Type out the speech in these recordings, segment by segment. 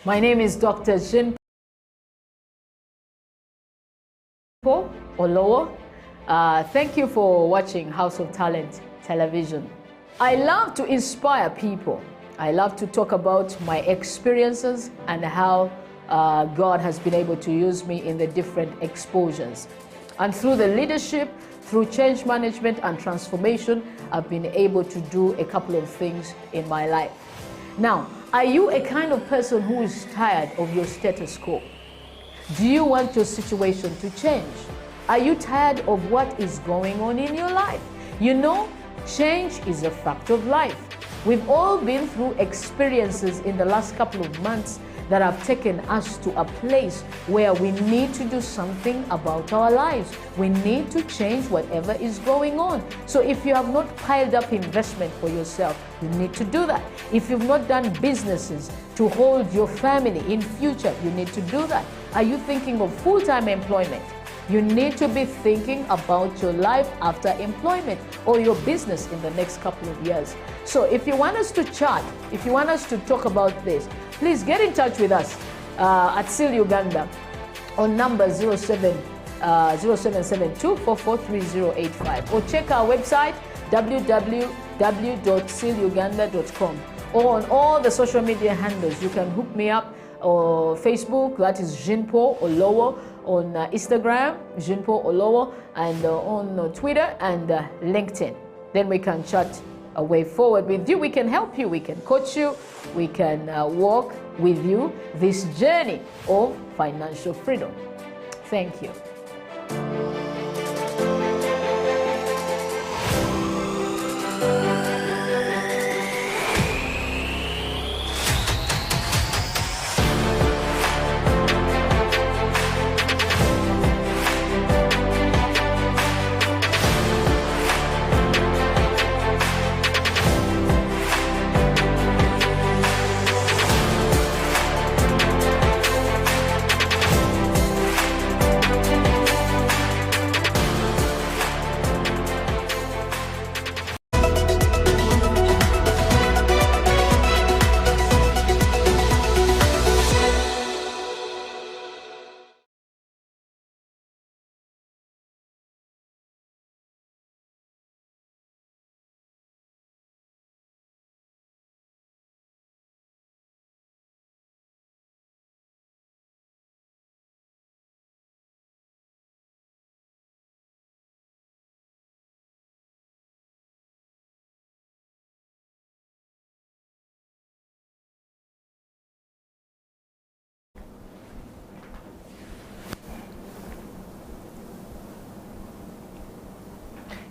My name is Dr. Jinpo Olowo. Thank you for watching House of Talent Television. I love to inspire people. I love to talk about my experiences and how God has been able to use me in the different exposures. And through the leadership, through change management and transformation, I've been able to do a couple of things in my life. Now, are you a kind of person who is tired of your status quo? Do you want your situation to change? Are you tired of what is going on in your life? You know, change is a fact of life. We've all been through experiences in the last couple of months that have taken us to a place where we need to do something about our lives. We need to change whatever is going on. So if you have not piled up investment for yourself, you need to do that. If you've not done businesses to hold your family in future, you need to do that. Are you thinking of full-time employment? You need to be thinking about your life after employment or your business in the next couple of years. So if you want us to chat, if you want us to talk about this, please get in touch with us at SEAL Uganda on number 0772443085 or check our website www.sealuganda.com, or on all the social media handles. You can hook me up or Facebook, that is Jinpo Olowo, on Instagram, Jinpo Olowo, and on Twitter and LinkedIn. Then we can chat a way forward with you. We can help you, we can coach you, we can walk with you this journey of financial freedom. Thank you.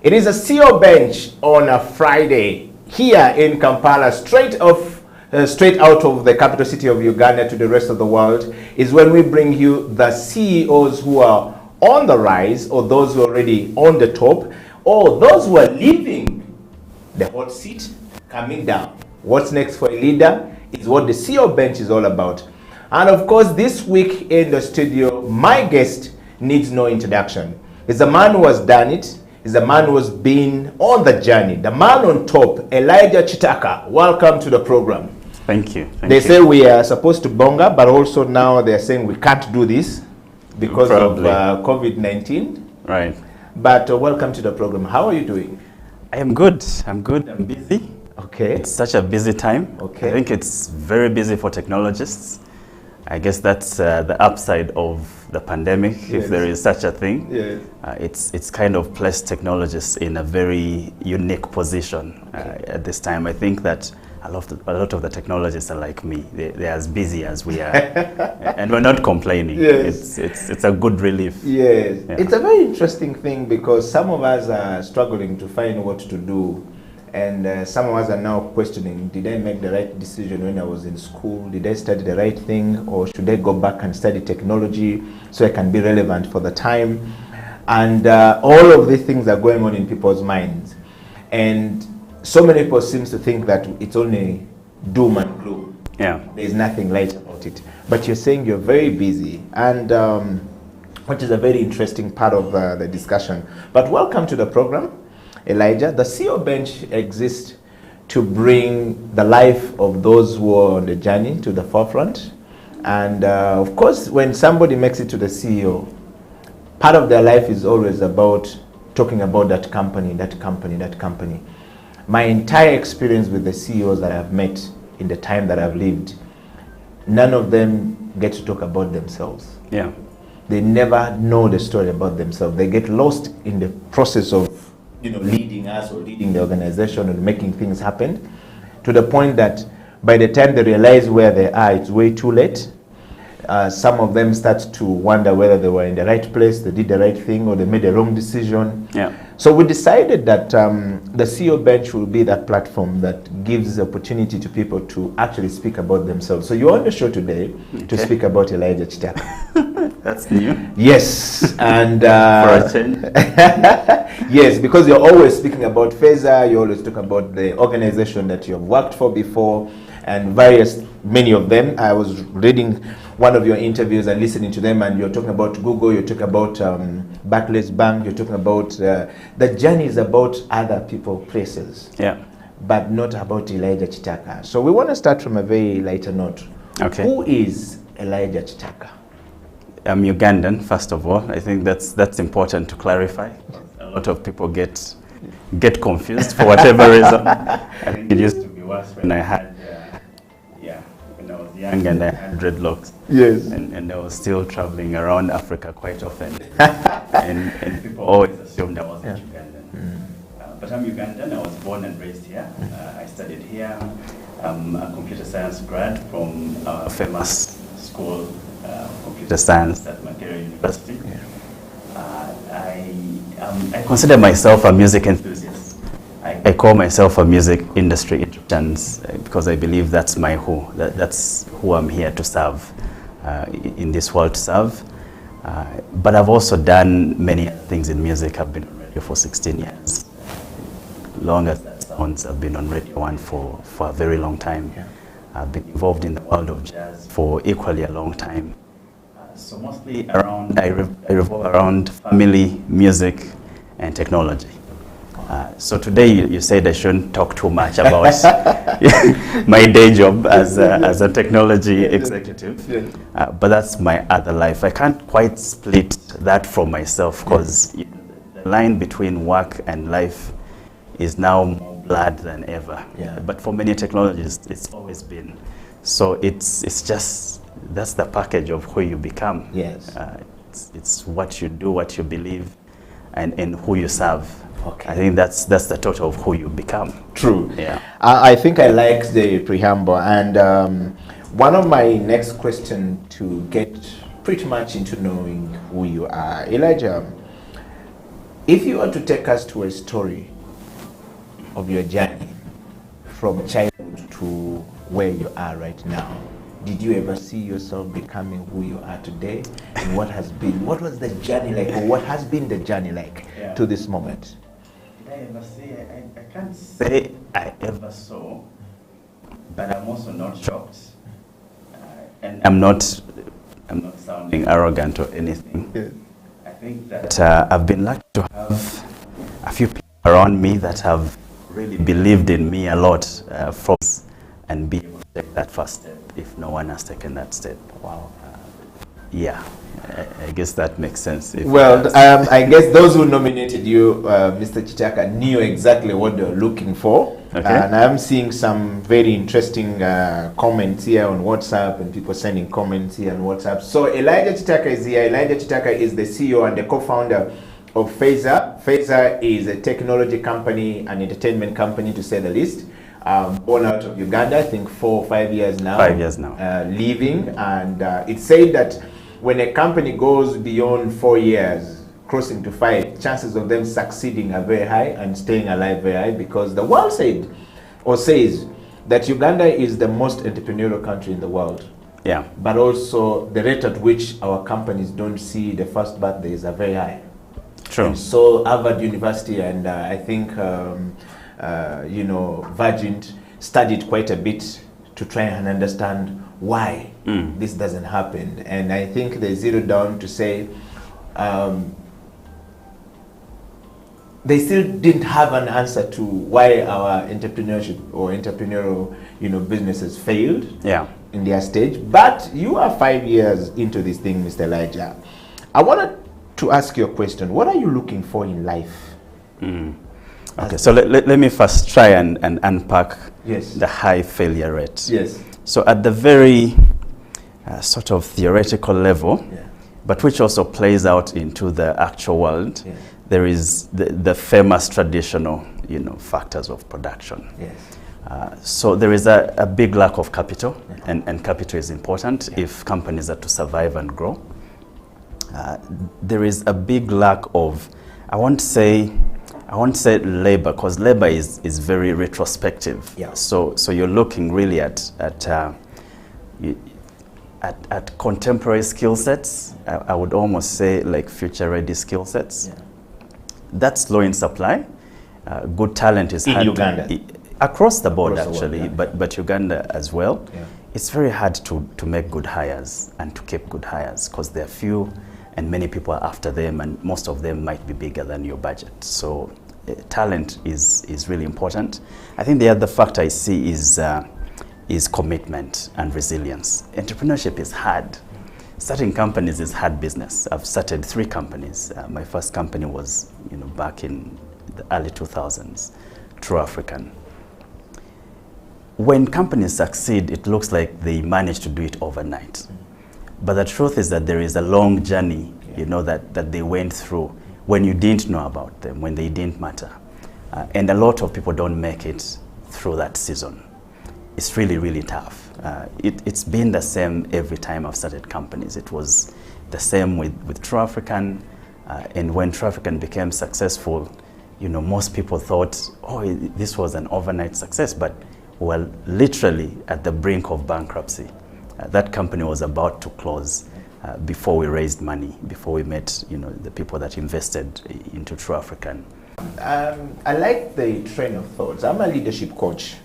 It is a CEO bench on a Friday here in Kampala, straight out of the capital city of Uganda to the rest of the world, is when we bring you the CEOs who are on the rise, or those who are already on the top, or those who are leaving the hot seat, coming down. What's next for a leader is what the CEO bench is all about. And of course, this week in the studio, my guest needs no introduction. He's a man who has done it. He's a man who has been on the journey. The man on top, Elijah Kitaka. Welcome to the program. Thank you. They say we are supposed to bonga, but also now they're saying we can't do this because of COVID-19. Right. But welcome to the program. How are you doing? I am good. I'm good. I'm busy. Okay. It's such a busy time. Okay. I think it's very busy for technologists. I guess that's the upside of the pandemic, yes, if there is such a thing. Yes. It's kind of placed technologists in a very unique position at this time. I think that a lot of the technologists are like me. They're as busy as we are, and we're not complaining. Yes. It's a good relief. Yes. Yeah. It's a very interesting thing because some of us are struggling to find what to do. And some of us are now questioning, did I make the right decision when I was in school? Did I study the right thing? Or should I go back and study technology so I can be relevant for the time? And all of these things are going on in people's minds. And so many people seem to think that it's only doom and gloom. Yeah. There's nothing light about it. But you're saying you're very busy, and which is a very interesting part of the discussion. But welcome to the program, Elijah. The CEO Bench exists to bring the life of those who are on the journey to the forefront. And of course, when somebody makes it to the CEO, part of their life is always about talking about that company, that company, that company. My entire experience with the CEOs that I've met in the time that I've lived, none of them get to talk about themselves. Yeah. They never know the story about themselves. They get lost in the process of, leading us or leading the organization or making things happen, to the point that by the time they realize where they are, it's way too late. Some of them start to wonder whether they were in the right place, they did the right thing, or they made the wrong decision. Yeah. So we decided that the CEO bench will be that platform that gives the opportunity to people to actually speak about themselves. So you're on the show today to speak about Elijah Kitaka. That's new. Yes, and For a change. yes, because you're always speaking about Fezah, you always talk about the organization that you've worked for before, and many of them. I was reading one of your interviews and listening to them, and you're talking about Google, you're talking about Barclays Bank, you're talking about the journey is about other people, places, Yeah. but not about Elijah Kitaka. So we want to start from a very lighter note. Okay. Who is Elijah Kitaka? I'm Ugandan, first of all. I think that's important to clarify. A lot of people get confused for whatever reason. I think it used to be worse when I had, when I was young and I had dreadlocks. Yes. And I was still traveling around Africa quite often. and people always assumed I wasn't Ugandan. But I'm Ugandan. I was born and raised here. I studied here. I'm a computer science grad from a famous school, computer science at Makerere University. I consider myself a music enthusiast. I call myself a music industry enthusiast because I believe that's my who. That's who I'm here to serve, in this world to serve. But I've also done many things in music. I've been on radio for 16 years. Long as that sounds, I've been on Radio 1 for a very long time. Yeah. I've been involved in the world of jazz for equally a long time. So mostly I revolve around family, music, and technology. So today you said I shouldn't talk too much about my day job as a technology executive, but that's my other life. I can't quite split that from myself because the line between work and life is now more blurred than ever. Yeah. But for many technologists, it's always been. So it's just, that's the package of who you become. Yes. It's what you do, what you believe, and who you serve. Okay. I think that's the total of who you become. True. Yeah. I think I like the preamble, and one of my next question to get pretty much into knowing who you are, Elijah, if you were to take us to a story of your journey from childhood to where you are right now, did you ever see yourself becoming who you are today? And what was the journey like, or what has been the journey like to this moment? Did I ever say? I can't say I ever saw, but I'm also not shocked. And I'm not sounding arrogant or anything. Yes. I think that I've been lucky to have a few people around me that have really believed in me a lot from and be able to take that first step if no one has taken that step. Wow. Yeah, I guess that makes sense. Well, I guess those who nominated you, Mr. Kitaka, knew exactly what they were looking for. Okay. And I'm seeing some very interesting comments here on WhatsApp, and people sending comments here on WhatsApp. So Elijah Kitaka is here. Elijah Kitaka is the CEO and the co-founder of Fezah. Fezah is a technology company, an entertainment company to say the least. Born out of Uganda, I think 4 or 5 years now. 5 years now. Living, and it's said that when a company goes beyond 4 years, crossing to 5, chances of them succeeding are very high and staying alive very high, because the world says that Uganda is the most entrepreneurial country in the world. Yeah. But also the rate at which our companies don't see the first birthdays are very high. True. And so Harvard University and I think Virgin studied quite a bit to try and understand why this doesn't happen. And I think they zeroed down to say they still didn't have an answer to why our entrepreneurship or entrepreneurial, businesses failed in their stage. But you are 5 years into this thing, Mr. Elijah. I wanted to ask you a question. What are you looking for in life? Okay, so let me first try and unpack the high failure rate. Yes. So at the very sort of theoretical level, but which also plays out into the actual world, there is the famous traditional, factors of production. Yes. So there is a big lack of capital, and capital is important if companies are to survive and grow. There is a big lack of, I won't say labor, because labor is very retrospective. So you're looking really at contemporary skill sets. I would almost say like future-ready skill sets. That's low in supply. Good talent is hard in Uganda. Across the board, actually, but Uganda as well. It's very hard to make good hires and to keep good hires, because there are few and many people are after them, and most of them might be bigger than your budget. So talent is really important. I think the other factor I see is commitment and resilience. Entrepreneurship is hard. Starting companies is hard business. I've started 3 companies. My first company was, back in the early 2000s, True African. When companies succeed, it looks like they manage to do it overnight. But the truth is that there is a long journey, that they went through when you didn't know about them, when they didn't matter. And a lot of people don't make it through that season. It's really, really tough. It's been the same every time I've started companies. It was the same with True African. And when True African became successful, most people thought, oh, this was an overnight success, but we're literally at the brink of bankruptcy. That company was about to close before we raised money, before we met, the people that invested into True African. I like the train of thoughts. I'm a leadership coach.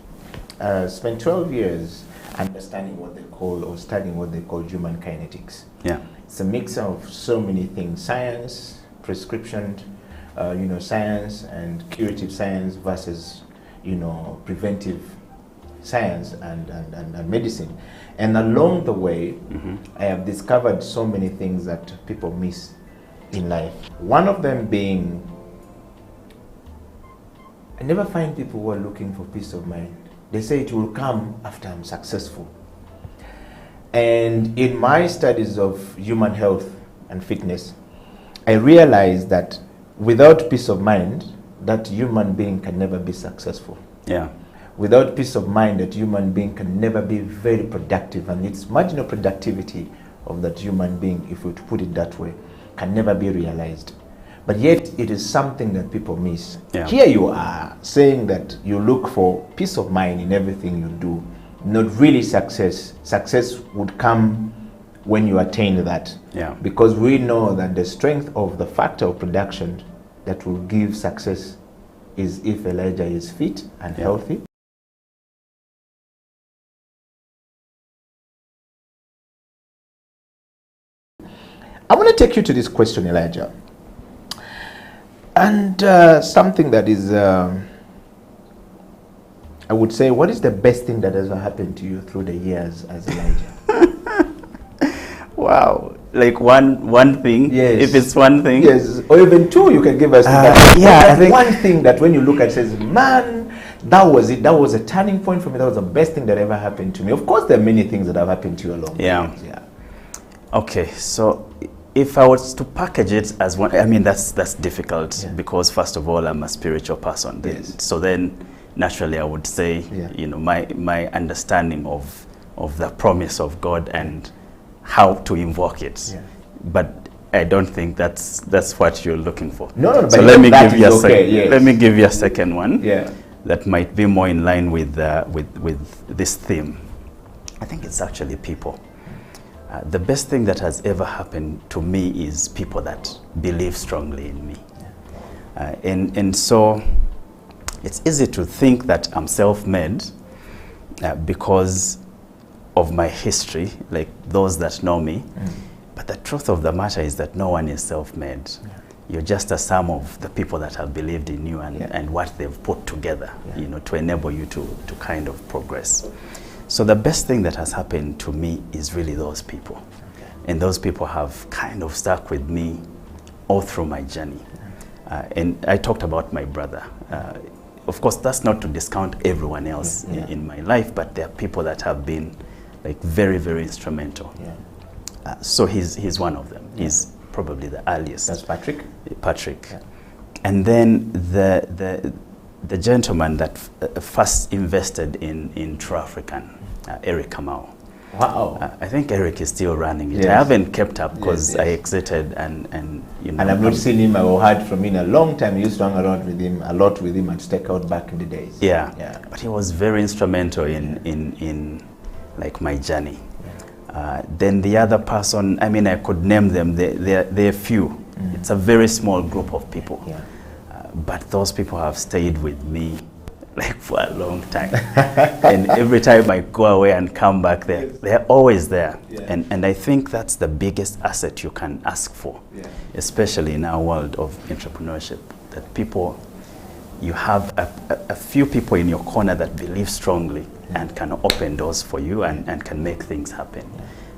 Spent 12 years understanding what they call, or studying what they call human kinetics. It's a mix of so many things: science, prescription, science, and curative science versus, preventive science and medicine. And along the way, I have discovered so many things that people miss in life. One of them being, I never find people who are looking for peace of mind. They say it will come after I'm successful. And in my studies of human health and fitness, I realized that without peace of mind, that human being can never be successful. Without peace of mind, that human being can never be very productive, and its marginal productivity of that human being, if we put it that way, can never be realized. But yet it is something that people miss. Here you are saying that you look for peace of mind in everything you do, not really success. Success would come when you attain that. Because we know that the strength of the factor of production that will give success is if Elijah is fit and healthy. I want to take you to this question, Elijah. And something that is, I would say, what is the best thing that has happened to you through the years as Elijah? Wow. Like one thing? Yes. If it's one thing? Yes. Or even 2, you can give us. I think one thing that when you look at says, man, that was it. That was a turning point for me. That was the best thing that ever happened to me. Of course, there are many things that have happened to you along the years. Okay, so if I was to package it as one, I mean, that's difficult because first of all, I'm a spiritual person. So then naturally I would say, my understanding of the promise of God and how to invoke it. But I don't think that's what you're looking for. No, so let me give you let me give you a second one that might be more in line with this theme. I think it's actually people. The best thing that has ever happened to me is people that believe strongly in me. And so it's easy to think that I'm self-made because of my history, like those that know me. But the truth of the matter is that no one is self-made. you're just a sum of the people that have believed in you and what they've put together, you know, to enable you to kind of progress. So the best thing that has happened to me is really those people. Okay. And those people have kind of stuck with me all through my journey. And I talked about my brother. Of course, that's not to discount everyone else in my life, but there are people that have been like very, very instrumental. So he's one of them. He's probably the earliest. That's Patrick? Patrick. Yeah. And then the gentleman that first invested in True African, Eric Kamau. Wow. I think Eric is still running it. I haven't kept up because I exited and you know. And I've not seen him or heard from him in a long time. I used to hang around with him, a lot with him at Stakeout back in the days. Yeah. But he was very instrumental in like my journey. Then the other person, I mean, I could name them. They're few. It's a very small group of people. But those people have stayed with me like for a long time. And every time I go away and come back, they're always there. And I think that's the biggest asset you can ask for, especially in our world of entrepreneurship, that people, you have a few people in your corner that believe strongly and can open doors for you and can make things happen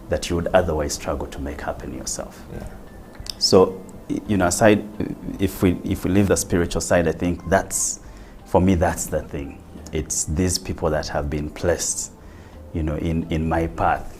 that you would otherwise struggle to make happen yourself. So, you know, aside, if we leave the spiritual side, I think that's, for me, that's the thing. It's these people that have been placed, you know, in my path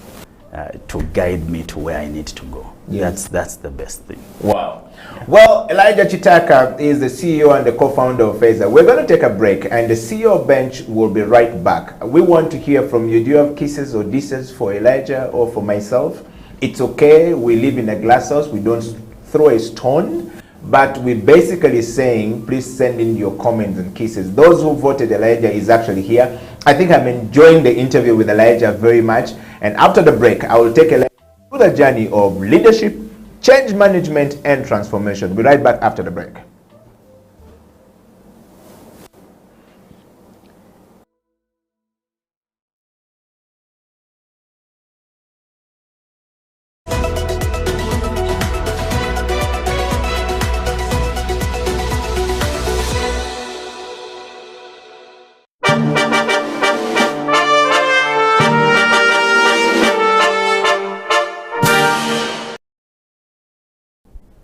to guide me to where I need to go. That's the best thing. Wow. Well, Elijah Kitaka is the CEO and the co-founder of Fezah. We're going to take a break, and the CEO bench will be right back. We want to hear from you. Do you have kisses or disses for Elijah or for myself? It's okay. We live in a glass house. We don't throw a stone. But we're basically saying, please send in your comments and kisses. Those who voted Elijah is actually here. I think I'm enjoying the interview with Elijah very much. And after the break, I will take Elijah through the journey of leadership, change management, and transformation. Be right back after the break.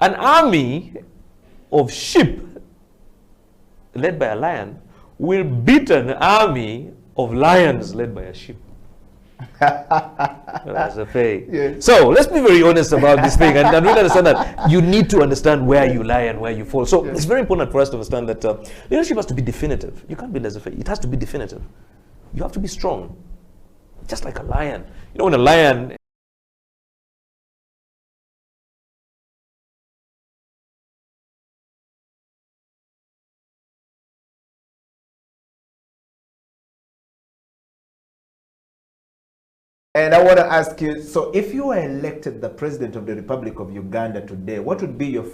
An army of sheep led by a lion will beat an army of lions led by a sheep. That's a fake. So let's be very honest about this thing and really understand that you need to understand where you lie and where you fall. So it's very important for us to understand that leadership has to be definitive. You can't be laissez-faire. It has to be definitive. You have to be strong, just like a lion. You know, when a lion And I want to ask you, so if you were elected the President of the Republic of Uganda today, what would be your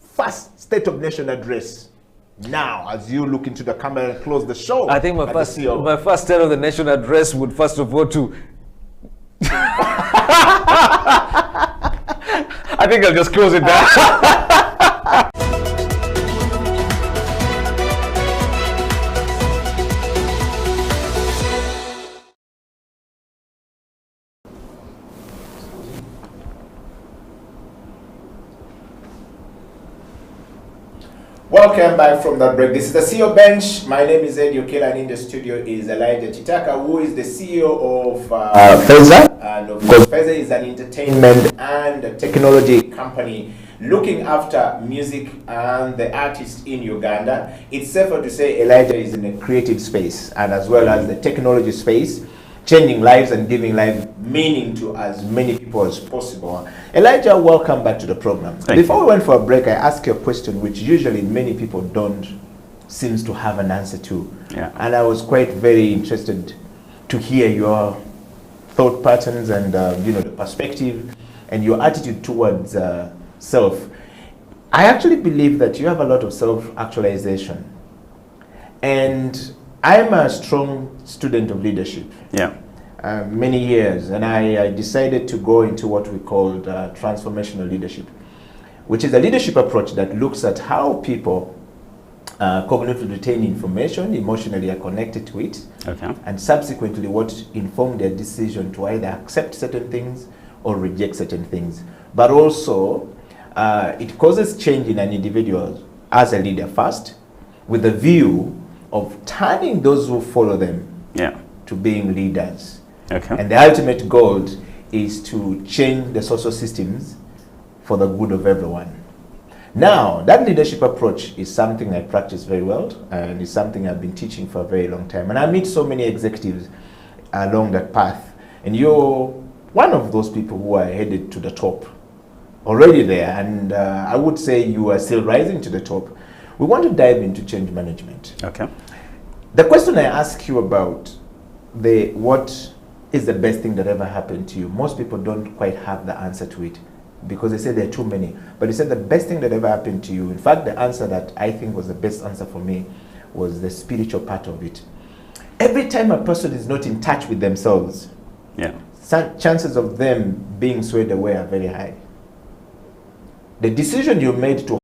first State of Nation address now as you look into the camera and close the show? I think my first State of the Nation address would first of all to... I think I'll just close it down. Welcome back from that break. This is the CEO Bench. My name is Eddie Okela, and in the studio is Elijah Kitaka, who is the CEO of Fezah. And of course, Fezah is an entertainment and technology company looking after music and the artists in Uganda. It's safer to say Elijah is in a creative space and as well as the technology space, changing lives and giving life meaning to as many people as possible. Elijah, welcome back to the program. Before we went for a break, I asked you a question which usually many people don't seem to have an answer to. And I was quite very interested to hear your thought patterns and you know, the perspective and your attitude towards self. I actually believe that you have a lot of self-actualization. And I'm a strong student of leadership. Many years, and I decided to go into what we called transformational leadership. which is a leadership approach that looks at how people cognitively retain information, emotionally are connected to it, and subsequently what informed their decision to either accept certain things or reject certain things. But also, it causes change in an individual as a leader first, with the view of turning those who follow them to being leaders. And the ultimate goal is to change the social systems for the good of everyone. Now, that leadership approach is something I practice very well, and it's something I've been teaching for a very long time. And I meet so many executives along that path. And you're one of those people who are headed to the top, already there. And I would say you are still rising to the top. We want to dive into change management. The question I ask you about what is the best thing that ever happened to you, most people don't quite have the answer to it, because they say there are too many. But you said the best thing that ever happened to you. In fact, the answer that I think was the best answer for me was the spiritual part of it. Every time a person is not in touch with themselves, chances of them being swayed away are very high. The decision you made to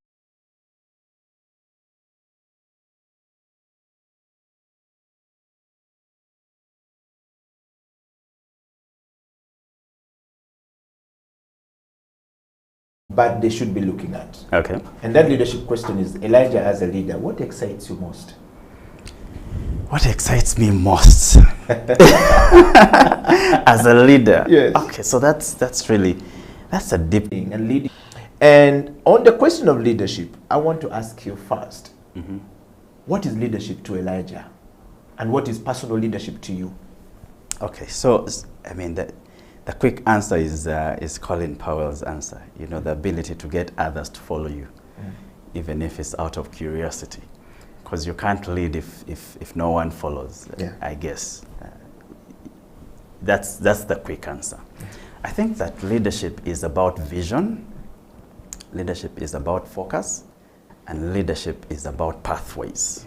but they should be looking at. And that leadership question is, Elijah as a leader, what excites you most? What excites me most as a leader? Okay, so that's a deep thing. And leading. And on the question of leadership, I want to ask you first, what is leadership to Elijah? And what is personal leadership to you? Okay, so I mean the quick answer is Colin Powell's answer. You know, the ability to get others to follow you, even if it's out of curiosity, because you can't lead if no one follows. I guess that's the quick answer. I think that leadership is about vision, leadership is about focus, and leadership is about pathways.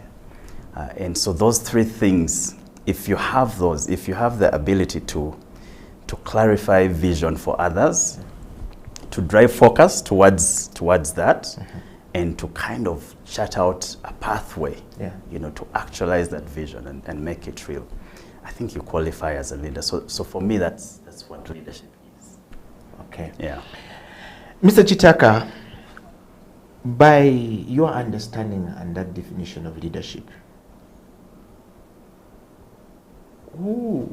And so those three things, if you have those, if you have the ability to clarify vision for others, to drive focus towards that, and to kind of chart out a pathway, you know, to actualize that vision and make it real, I think you qualify as a leader. So for me, that's what leadership is. Okay. Mr. Kitaka, by your understanding and that definition of leadership, who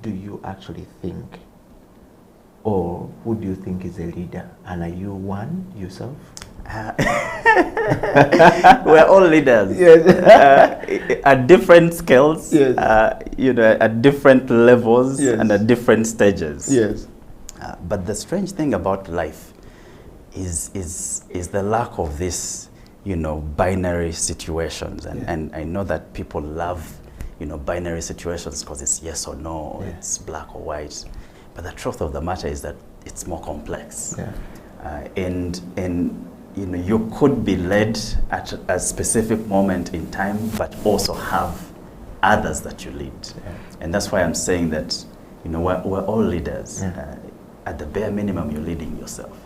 do you actually think, or who do you think is a leader? And are you one yourself? We're all leaders. At different scales, you know, at different levels, and at different stages. But the strange thing about life is the lack of this, you know, binary situations. And I know that people love, you know, binary situations because it's yes or no, or it's black or white. But the truth of the matter is that it's more complex. And you know, you could be led at a specific moment in time, but also have others that you lead. And that's why I'm saying that, you know, we're all leaders. At the bare minimum, you're leading yourself.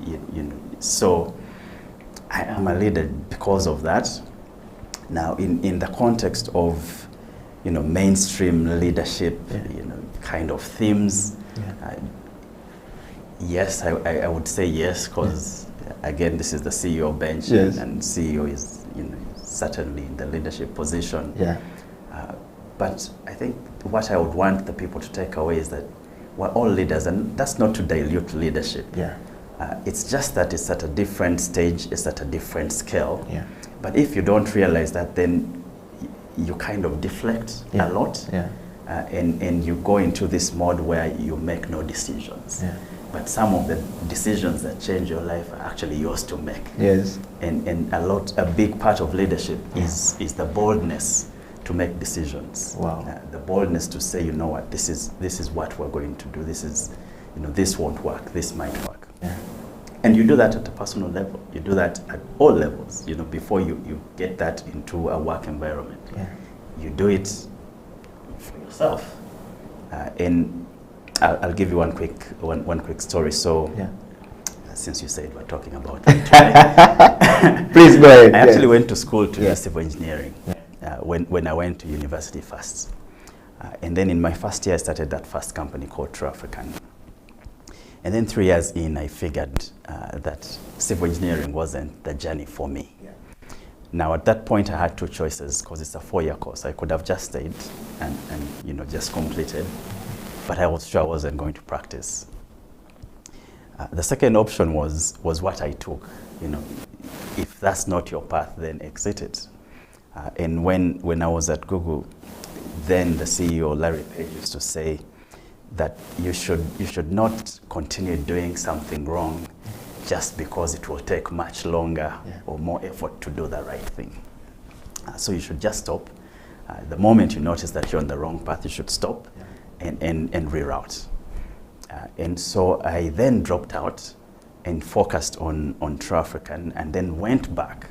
You know, so I am a leader because of that. Now, in the context of, you know, mainstream leadership, you know, kind of themes, yes, I would say yes, because again, this is the CEO bench, and CEO is, you know, certainly in the leadership position. But I think what I would want the people to take away is that we're all leaders, and that's not to dilute leadership. It's just that it's at a different stage, it's at a different scale. But if you don't realize that, then you kind of deflect a lot, and you go into this mode where you make no decisions. But some of the decisions that change your life are actually yours to make. And a big part of leadership is the boldness to make decisions. The boldness to say, you know what, this is what we're going to do. This is, you know, this won't work, this might work. And you do that at a personal level. You do that at all levels, you know, before you get that into a work environment. You do it for yourself. And I'll give you one quick story. So since you said we're talking about it. Please go ahead. I actually went to school to Yeah. do civil engineering when I went to university first. And then in my first year, I started that first company called True African. And then 3 years in, I figured that civil engineering wasn't the journey for me. Yeah. Now, at that point, I had two choices because it's a 4-year course. I could have just stayed and just completed, but I was sure I wasn't going to practice. The second option was what I took. If that's not your path, then exit it. And when I was at Google, then the CEO, Larry Page, used to say that you should not continue doing something wrong just because it will take much longer or more effort to do the right thing. So you should just stop. The moment you notice that you're on the wrong path, you should stop and reroute. And so I then dropped out and focused on True African and then went back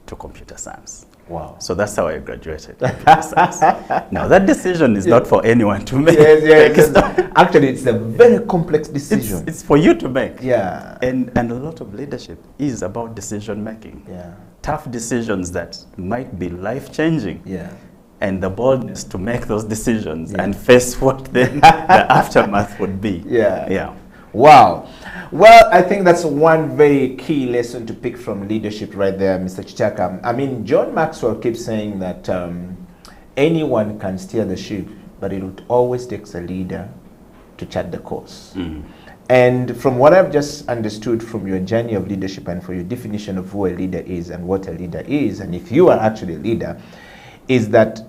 to computer science. Wow. So that's how I graduated. Now that decision is not for anyone to make. Yes. Actually, it's a very complex decision. It's for you to make. Yeah. And a lot of leadership is about decision making. Yeah. Tough decisions that might be life changing. Yeah. And the boldness to make those decisions and face what then the aftermath would be. Yeah. Yeah. Wow. Well, I think that's one very key lesson to pick from leadership right there, Mr. Kitaka. I mean, John Maxwell keeps saying that anyone can steer the ship, but it always takes a leader to chart the course. And from what I've just understood from your journey of leadership and for your definition of who a leader is and what a leader is, and if you are actually a leader, is that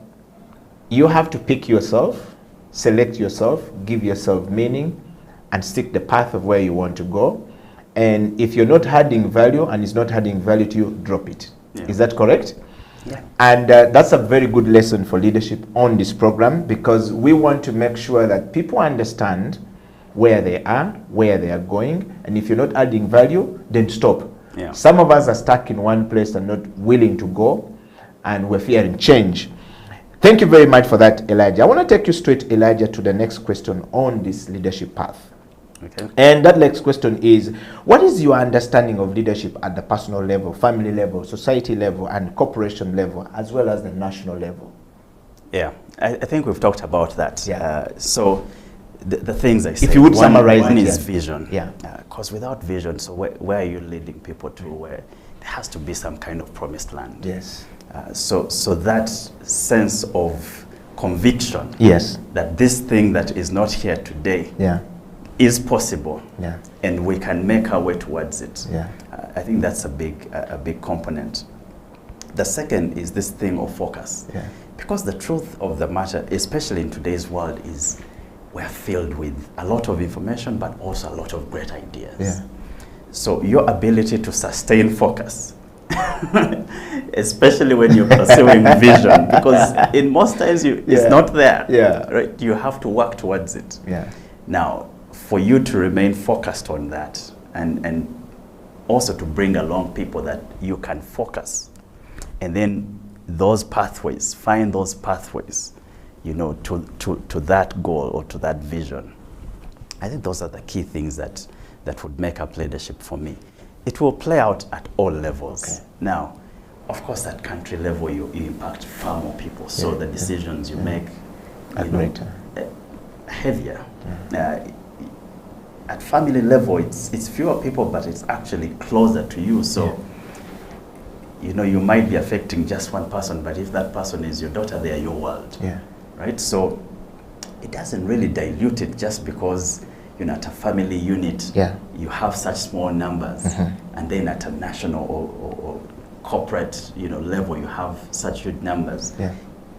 you have to pick yourself, select yourself, give yourself meaning, and stick the path of where you want to go. And if you're not adding value and it's not adding value to you, drop it. Yeah. Is that correct? Yeah. And that's a very good lesson for leadership on this program, because we want to make sure that people understand where they are going, and if you're not adding value, then stop. Yeah. Some of us are stuck in one place and not willing to go, and we're fearing change. Thank you very much for that, Elijah. I want to take you straight, Elijah, to the next question on this leadership path. Okay. And that next question is, what is your understanding of leadership at the personal level, family level, society level, and corporation level, as well as the national level? Yeah, I think we've talked about that. Yeah. So the things I said. If you would summarize one it, is yeah. vision. Yeah. Because without vision, so where are you leading people to? Where there has to be some kind of promised land. Yes. So that sense of conviction. Yes. That this thing that is not here today. Yeah. Is possible, Yeah. and we can make our way towards it. Yeah. I think that's a big component. The second is this thing of focus. Yeah. Because the truth of the matter, especially in today's world, is we're filled with a lot of information, but also a lot of great ideas. Yeah. So your ability to sustain focus, especially when you're pursuing vision, because in most times it's not there. Yeah. Right? You have to work towards it. Yeah. Now, for you to remain focused on that, and also to bring along people that you can focus, and then those pathways, find those pathways, to that goal or to that vision. I think those are the key things that would make up leadership for me. It will play out at all levels. Okay. Now, of course, at country level, you impact far more people, so the decisions you make are heavier. Yeah. At family level, it's fewer people, but it's actually closer to you. So, you might be affecting just one person, but if that person is your daughter, they are your world. Yeah. Right? So it doesn't really dilute it just because, at a family unit, you have such small numbers, and then at a national or corporate, level, you have such huge numbers. Yeah.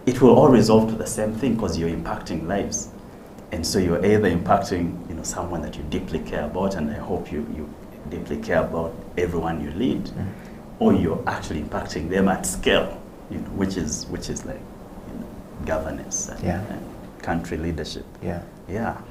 It will all resolve to the same thing because you're impacting lives. And so you're either impacting, someone that you deeply care about, and I hope you deeply care about everyone you lead, or you're actually impacting them at scale, which is like governance and country leadership. Yeah. Yeah.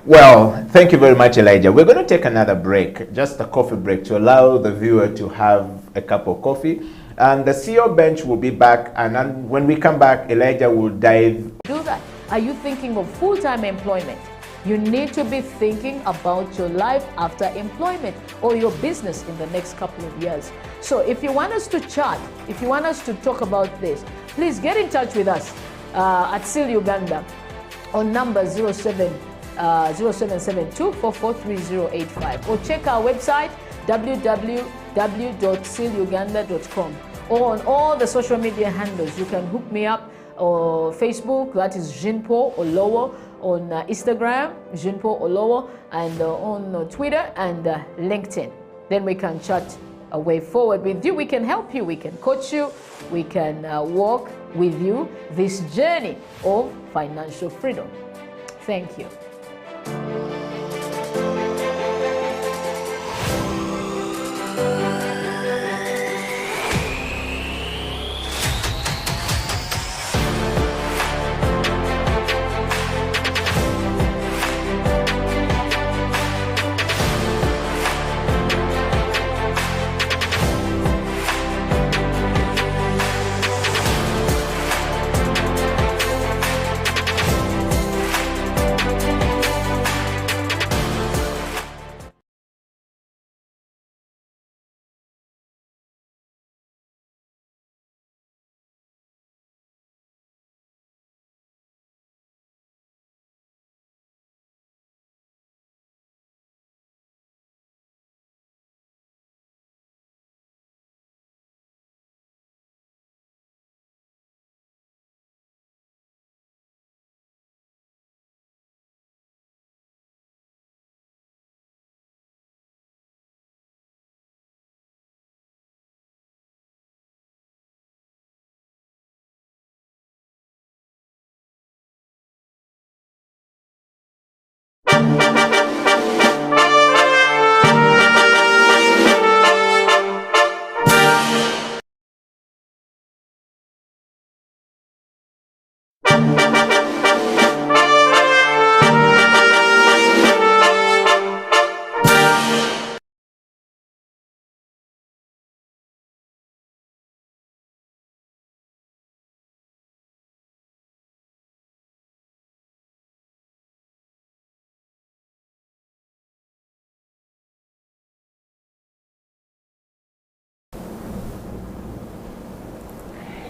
Well, thank you very much, Elijah. We're going to take another break, just a coffee break, to allow the viewer to have a cup of coffee. And the CEO bench will be back, and then when we come back, Elijah will dive. Do that. Are you thinking of full-time employment? You need to be thinking about your life after employment or your business in the next couple of years. So if you want us to chat, if you want us to talk about this, please get in touch with us at SEAL Uganda on number 0772443085, or check our website www.sealuganda.com, or on all the social media handles. You can hook me up on Facebook, that is Jean-Paul Olowo, on Instagram, Jean-Paul Olowo, and on Twitter and LinkedIn. Then we can chat a way forward with you. We can help you, we can coach you, we can walk with you this journey of financial freedom. Thank you.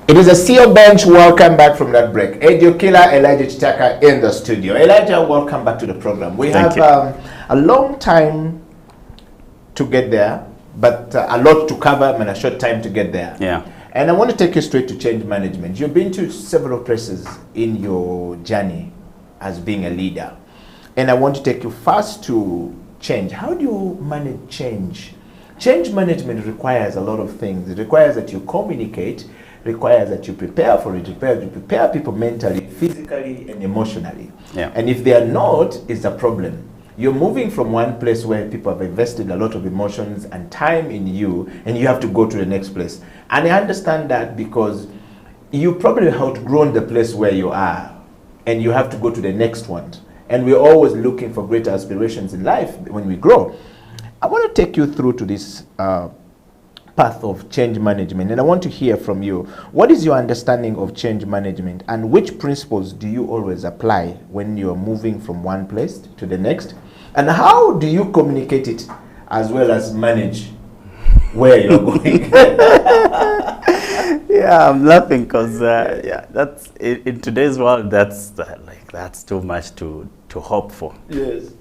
It is a CEO bench. Welcome back from that break. Edio Killer, Elijah Kitaka in the studio. Elijah, welcome back to the program. We have a long time to get there, but a lot to cover and a short time to get there. Yeah. And I want to take you straight to change management. You've been to several places in your journey as being a leader. And I want to take you first to change. How do you manage change? Change management requires a lot of things. It requires that you communicate, requires that you prepare for it, requires you prepare people mentally, physically, and emotionally. Yeah. And if they are not, it's a problem. You're moving from one place where people have invested a lot of emotions and time in you, and you have to go to the next place. And I understand that because you probably have outgrown the place where you are, and you have to go to the next one. And we're always looking for greater aspirations in life when we grow. I want to take you through to this path of change management, and I want to hear from you. What is your understanding of change management, and which principles do you always apply when you're moving from one place to the next, and how do you communicate it as well as manage where you're going? Yeah, I'm laughing because yeah, that's in today's world. That's too much to hope for. Yes,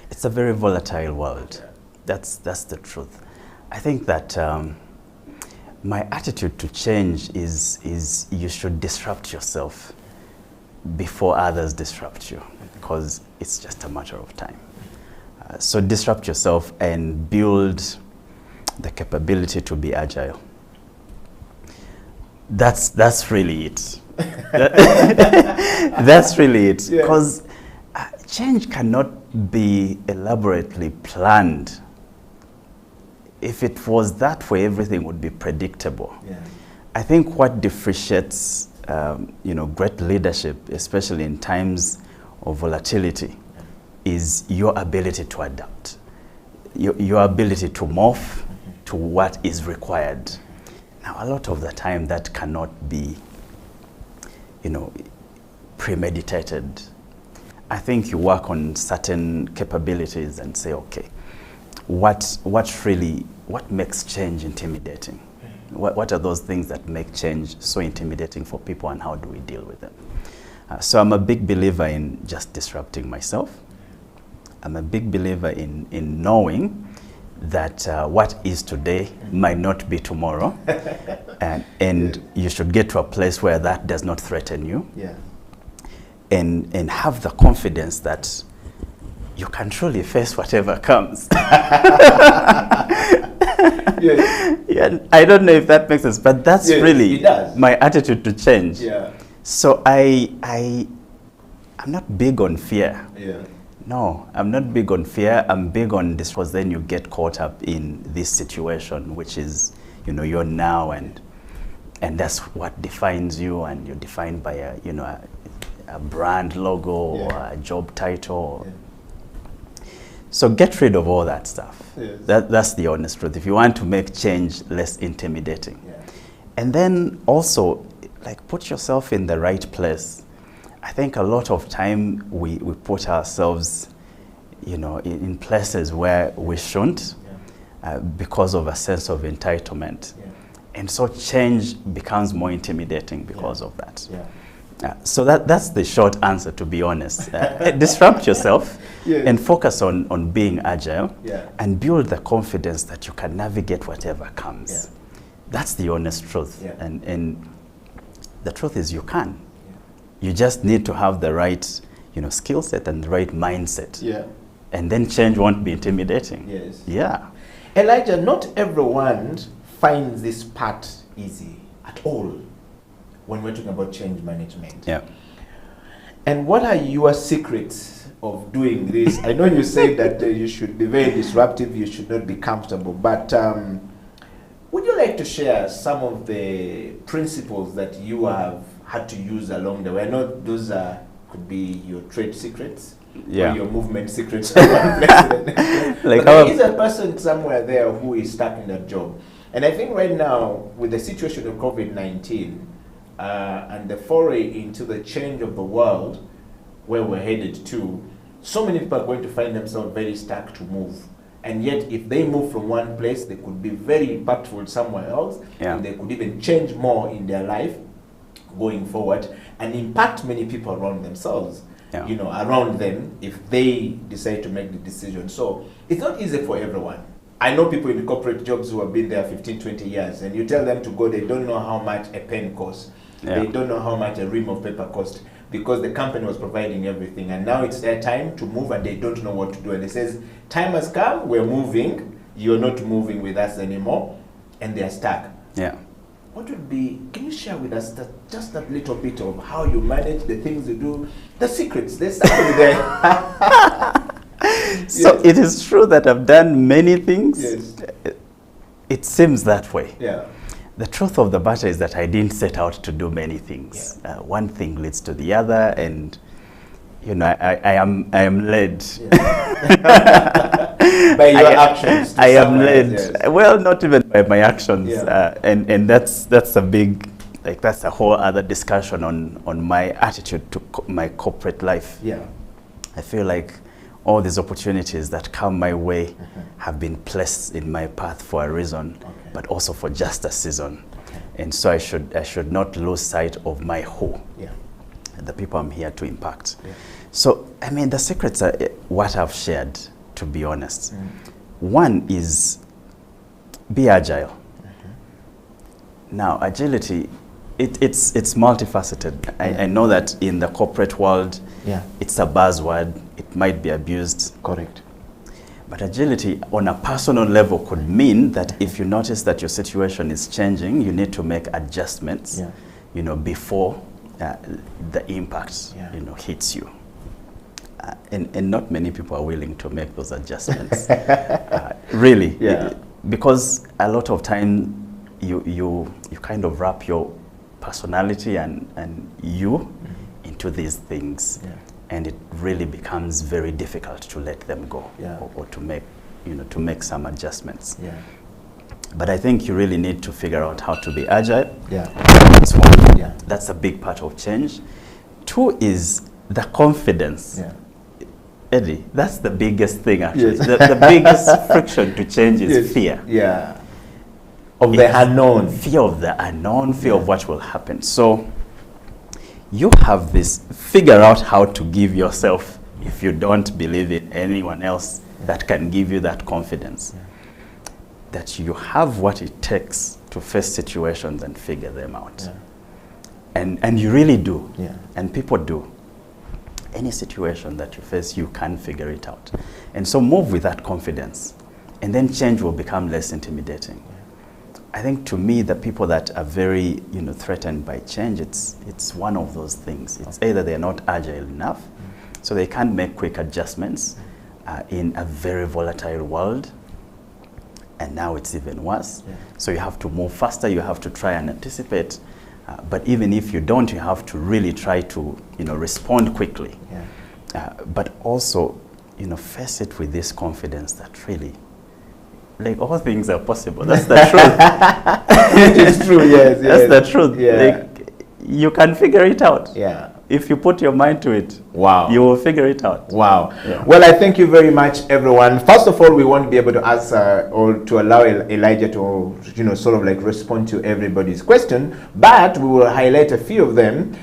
it's a very volatile world. That's the truth. I think that my attitude to change is you should disrupt yourself before others disrupt you, because it's just a matter of time. So disrupt yourself and build the capability to be agile. That's really it. That's really it. Because change cannot be elaborately planned. If it was that way, everything would be predictable. Yeah. I think what differentiates, great leadership, especially in times of volatility, is your ability to adapt, your ability to morph to what is required. Now, a lot of the time, that cannot be, premeditated. I think you work on certain capabilities and say, okay, what makes change intimidating? What are those things that make change so intimidating for people, and how do we deal with them? So I'm a big believer in just disrupting myself. I'm a big believer in knowing that what is today might not be tomorrow, and you should get to a place where that does not threaten you, and have the confidence that you can truly face whatever comes. Yeah, I don't know if that makes sense, but that's really my attitude to change. So I'm not big on fear. No, I'm not big on fear. I'm big on this, because then you get caught up in this situation, which is, you're now, and that's what defines you, and you're defined by a brand logo or a job title. So get rid of all that stuff. That's the honest truth. If you want to make change less intimidating. And then also, like, put yourself in the right place. I think a lot of time we put ourselves, in places where we shouldn't, because of a sense of entitlement. And so change becomes more intimidating because of that. So that's the short answer, to be honest. Disrupt yourself and focus on being agile, and build the confidence that you can navigate whatever comes. That's the honest truth. And the truth is you can. You just need to have the right skill set and the right mindset. And then change won't be intimidating. Elijah, not everyone finds this part easy at all when we're talking about change management. And what are your secrets of doing this? I know you said that you should be very disruptive, you should not be comfortable, but would you like to share some of the principles that you have had to use along the way? I know those could be your trade secrets, or your movement secrets. Like, there is a person somewhere there who is stuck in that job. And I think right now, with the situation of COVID-19, and the foray into the change of the world where we're headed to, so many people are going to find themselves very stuck to move. And yet, if they move from one place, they could be very impactful somewhere else, and they could even change more in their life going forward, and impact many people around themselves, around them, if they decide to make the decision. So it's not easy for everyone. I know people in corporate jobs who have been there 15, 20 years, and you tell them to go, they don't know how much a pen costs. They don't know how much a ream of paper costs, because the company was providing everything, and now it's their time to move, and they don't know what to do. And it says, time has come, we're moving, you're not moving with us anymore, and they're stuck. What would be, can you share with us just that little bit of how you manage the things you do, the secrets? There's something there. So it is true that I've done many things. It seems that way. The truth of the matter is that I didn't set out to do many things. One thing leads to the other, and I am led. By your actions. I am led. Well, not even by my actions, and that's a big, that's a whole other discussion on my attitude to my corporate life. I feel like all these opportunities that come my way have been placed in my path for a reason, but also for just a season. And so I should not lose sight of my who, the people I'm here to impact. So, I mean, the secrets are what I've shared, to be honest. One is be agile. Now, agility, it's multifaceted. I know that in the corporate world, it's a buzzword. It might be abused. Correct. But agility on a personal level could mean that if you notice that your situation is changing, you need to make adjustments, before the impact, hits you. And not many people are willing to make those adjustments. Really. Because a lot of time you kind of wrap your personality and you into these things. And it really becomes very difficult to let them go, or to make some adjustments. But I think you really need to figure out how to be agile. That's one. That's a big part of change. Two is the confidence. Yeah. Eddie, that's the biggest thing actually. Yes. The biggest friction to change is Yes. fear. Yeah. Of the unknown. Fear of the unknown, fear of what will happen. So you have this, figure out how to give yourself, if you don't believe in anyone else that can give you that confidence, that you have what it takes to face situations and figure them out. And you really do. And people do. Any situation that you face, you can figure it out. And so move with that confidence, and then change will become less intimidating. I think to me, the people that are very, threatened by change, it's one of those things. It's either they're not agile enough, so they can't make quick adjustments in a very volatile world, and now it's even worse. So you have to move faster, you have to try and anticipate, but even if you don't, you have to really try to, respond quickly. But also, face it with this confidence that really, like, all things are possible. That's the truth. It's true, yes. That's the truth. Like, you can figure it out. If you put your mind to it, wow, you will figure it out. Wow. Well, I thank you very much, everyone. First of all, we won't be able to answer or to allow Elijah to, sort of like respond to everybody's question, but we will highlight a few of them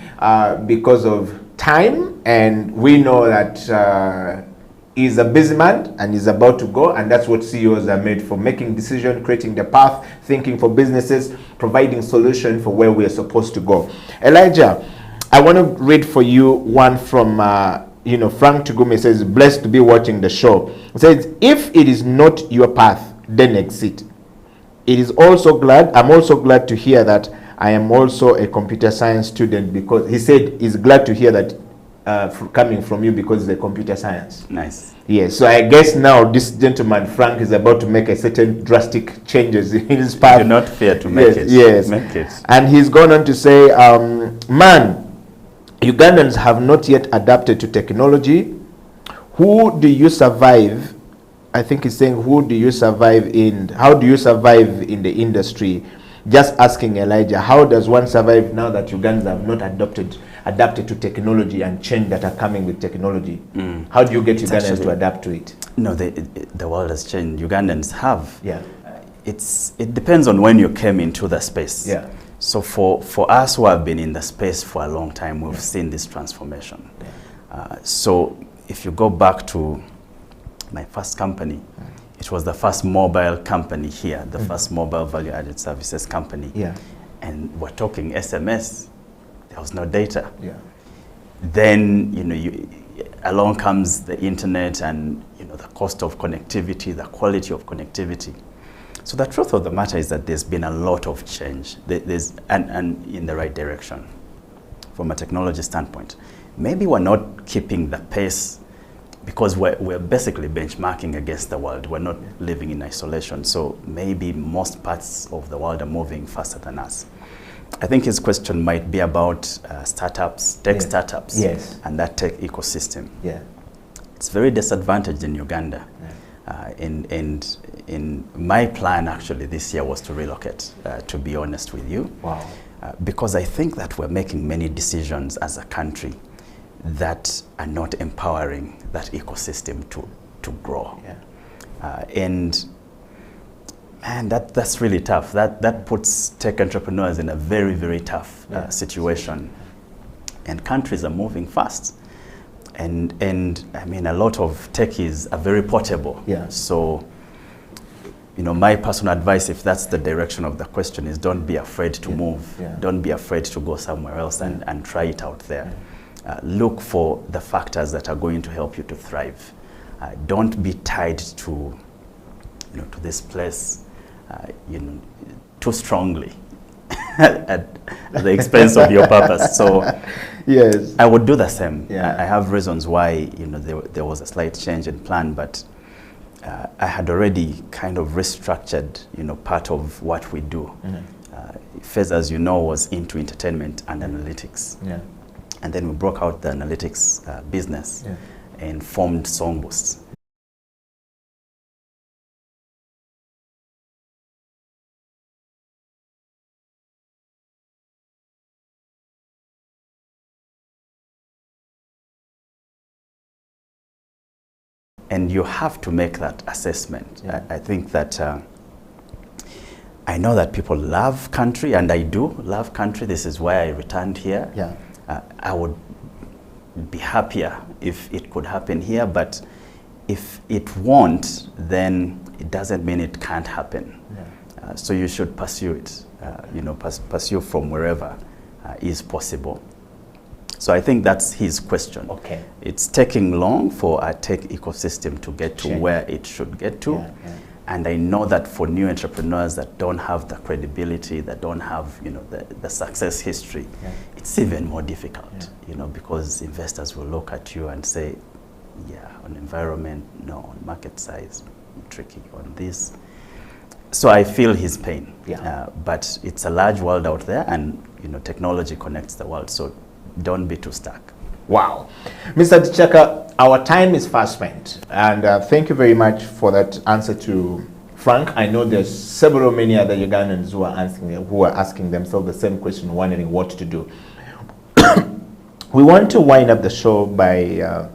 because of time, and we know that he's a busy man and he's about to go, and that's what CEOs are made for: making decisions, creating the path, thinking for businesses, providing solution for where we are supposed to go. Elijah, I want to read for you one from Frank Tugume. Says, blessed to be watching the show. It says, if it is not your path, then exit. I'm also glad to hear that I am also a computer science student, because he said he's glad to hear that coming from you, because it's a computer science. Nice. Yes, so I guess now this gentleman, Frank, is about to make a certain drastic changes in his path. Do not fear to make it. Yes. Make it. And he's gone on to say, man, Ugandans have not yet adapted to technology. Who do you survive? I think he's saying, how do you survive in the industry? Just asking Elijah, how does one survive now that Ugandans have not adapted to technology and change that are coming with technology? How do you get Ugandans to adapt to it? No, the world has changed. Ugandans have. It depends on when you came into the space. So for us who have been in the space for a long time, we've seen this transformation. So if you go back to my first company, it was the first mobile company here, the first mobile value-added services company. And we're talking SMS. There was no data. Then, along comes the internet, and the cost of connectivity, the quality of connectivity. So the truth of the matter is that there's been a lot of change, and in the right direction from a technology standpoint. Maybe we're not keeping the pace because we're basically benchmarking against the world. We're not living in isolation. So maybe most parts of the world are moving faster than us. I think his question might be about startups, tech startups, and that tech ecosystem. It's very disadvantaged in Uganda. And in my plan actually this year was to relocate, to be honest with you. Because I think that we're making many decisions as a country that are not empowering that ecosystem to grow. And that's really tough. That puts tech entrepreneurs in a very, very tough situation. And countries are moving fast. And I mean, a lot of techies are very portable. So, my personal advice, if that's the direction of the question, is don't be afraid to move. Don't be afraid to go somewhere else and try it out there. Look for the factors that are going to help you to thrive. Don't be tied to, to this place, too strongly at the expense of your purpose. So I would do the same. I have reasons why there was a slight change in plan, but I had already kind of restructured part of what we do. Fezah, as you know, was into entertainment and analytics. And then we broke out the analytics business and formed Songboost. And you have to make that assessment. Yeah. I think that I know that people love country, and I do love country. This is why I returned here. Yeah. I would be happier if it could happen here, but if it won't, then it doesn't mean it can't happen. Yeah. So you should pursue it, pursue from wherever is possible. So I think that's his question. Okay. It's taking long for our tech ecosystem to get to Sure. where it should get to. Yeah, yeah. And I know that for new entrepreneurs that don't have the credibility, that don't have the success history, Yeah. it's even more difficult, because investors will look at you and say, yeah, on environment, no, on market size, tricky, on this. So I feel his pain. Yeah. But it's a large world out there, and technology connects the world. So don't be too stuck. Wow. Mr. Kitaka, our time is fast spent. And thank you very much for that answer to Frank. I know there's many other Ugandans who are asking themselves the same question, wondering what to do. We want to wind up the show by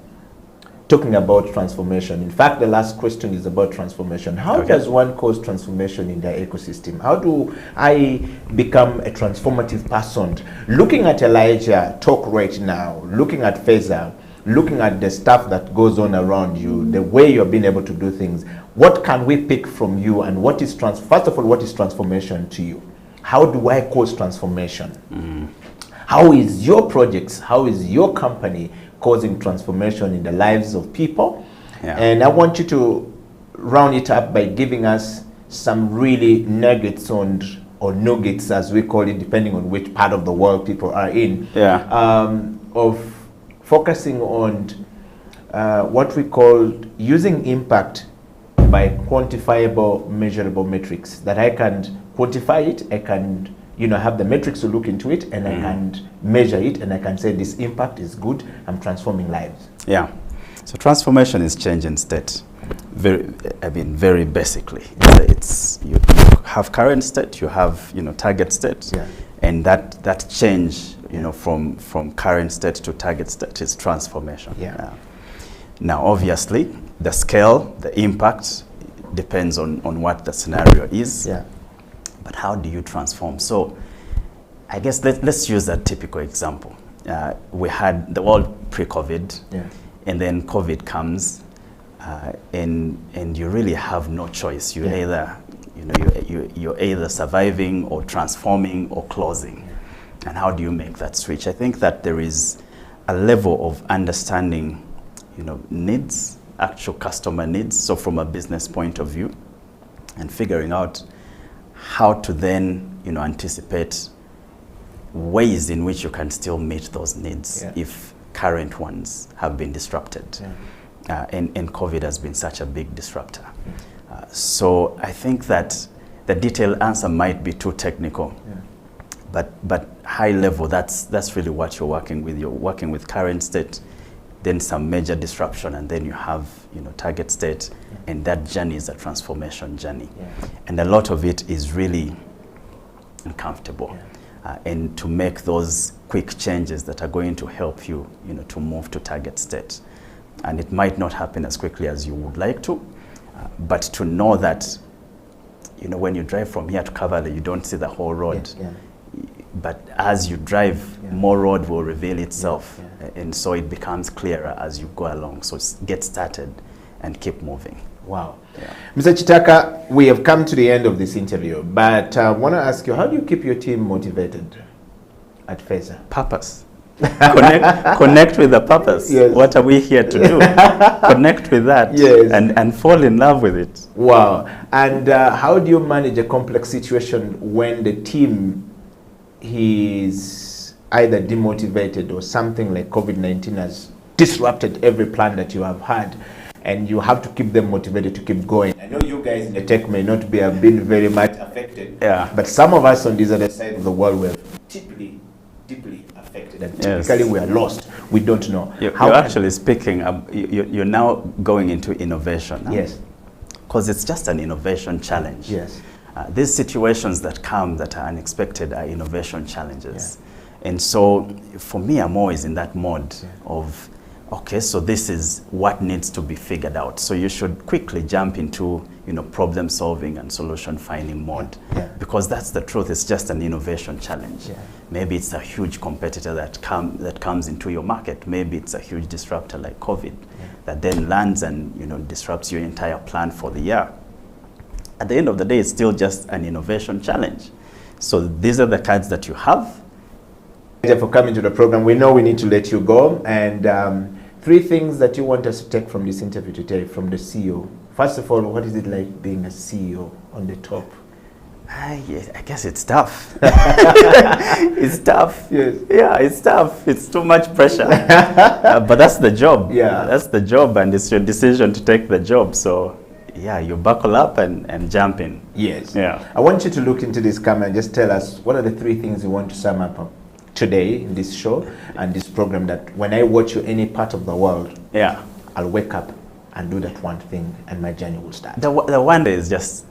talking about transformation. In fact, the last question is about transformation. How does one cause transformation in their ecosystem? How do I become a transformative person? Looking at Elijah talk right now, looking at Fezah, looking at the stuff that goes on around you, the way you're being able to do things, what can we pick from you, and what is first of all, what is transformation to you? How do I cause transformation? How is your projects, how is your company causing transformation in the lives of people? Yeah. And I want you to round it up by giving us some really nuggets or nuggets, as we call it, depending on which part of the world people are in, of focusing on what we call using impact by quantifiable, measurable metrics, that I can quantify it, I can have the metrics to look into it, and I can measure it, and I can say this impact is good, I'm transforming lives. Yeah. So transformation is change in state. Very basically. It's you have current state, you have target state, Yeah. and that change from current state to target state is transformation. Yeah. Now obviously the scale, the impact depends on what the scenario is. Yeah. But how do you transform? So I guess let's use that typical example. We had the world pre-COVID, Yeah. and then COVID comes, and you really have no choice. You either you're either surviving or transforming or closing. And how do you make that switch? I think that there is a level of understanding, needs, actual customer needs. So from a business point of view, and figuring out how to then, anticipate ways in which you can still meet those needs if current ones have been disrupted. Yeah. And COVID has been such a big disruptor. So I think that the detailed answer might be too technical. Yeah. But high level, that's really what you're working with. You're working with current state, then some major disruption, and then you have target state, and that journey is a transformation journey. Yeah. And a lot of it is really uncomfortable. Yeah. And to make those quick changes that are going to help you, to move to target state. And it might not happen as quickly as you would like to, but to know that, when you drive from here to Kavala, you don't see the whole road. Yeah. But as you drive, more road will reveal itself. And so it becomes clearer as you go along. So get started and keep moving. Wow. Yeah. Mr. Kitaka, we have come to the end of this interview, but I want to ask you, how do you keep your team motivated at Fezah? Purpose. Connect with the purpose. Yes. What are we here to do? Connect with that, yes. and fall in love with it. Wow. And how do you manage a complex situation when the team is either demotivated or something like COVID-19 has disrupted every plan that you have had, and you have to keep them motivated to keep going? I know you guys in the tech may not be have been very much affected, but some of us on this other side of the world were deeply affected, and typically we are lost. We don't know. You're actually speaking, you're now going into innovation. Huh? Yes. Because it's just an innovation challenge. Yes. These situations that come that are unexpected are innovation challenges. Yeah. And so for me, I'm always in that mode of okay, so this is what needs to be figured out. So you should quickly jump into, problem solving and solution finding mode. Yeah. Because that's the truth. It's just an innovation challenge. Yeah. Maybe it's a huge competitor that comes into your market. Maybe it's a huge disruptor like COVID that then lands and disrupts your entire plan for the year. At the end of the day, it's still just an innovation challenge. So these are the cards that you have. Thank you for coming to the program. We know we need to let you go. And 3 things that you want us to take from this interview today from the CEO. First of all, what is it like being a CEO on the top? I guess it's tough. It's tough. Yes. Yeah, it's tough. It's too much pressure. But that's the job. Yeah. That's the job, and it's your decision to take the job. So, yeah, you buckle up and jump in. Yes. Yeah. I want you to look into this camera and just tell us what are the 3 things you want to sum up today in this show and this program, that when I watch you any part of the world, Yeah. I'll wake up and do that one thing and my journey will start. The one is just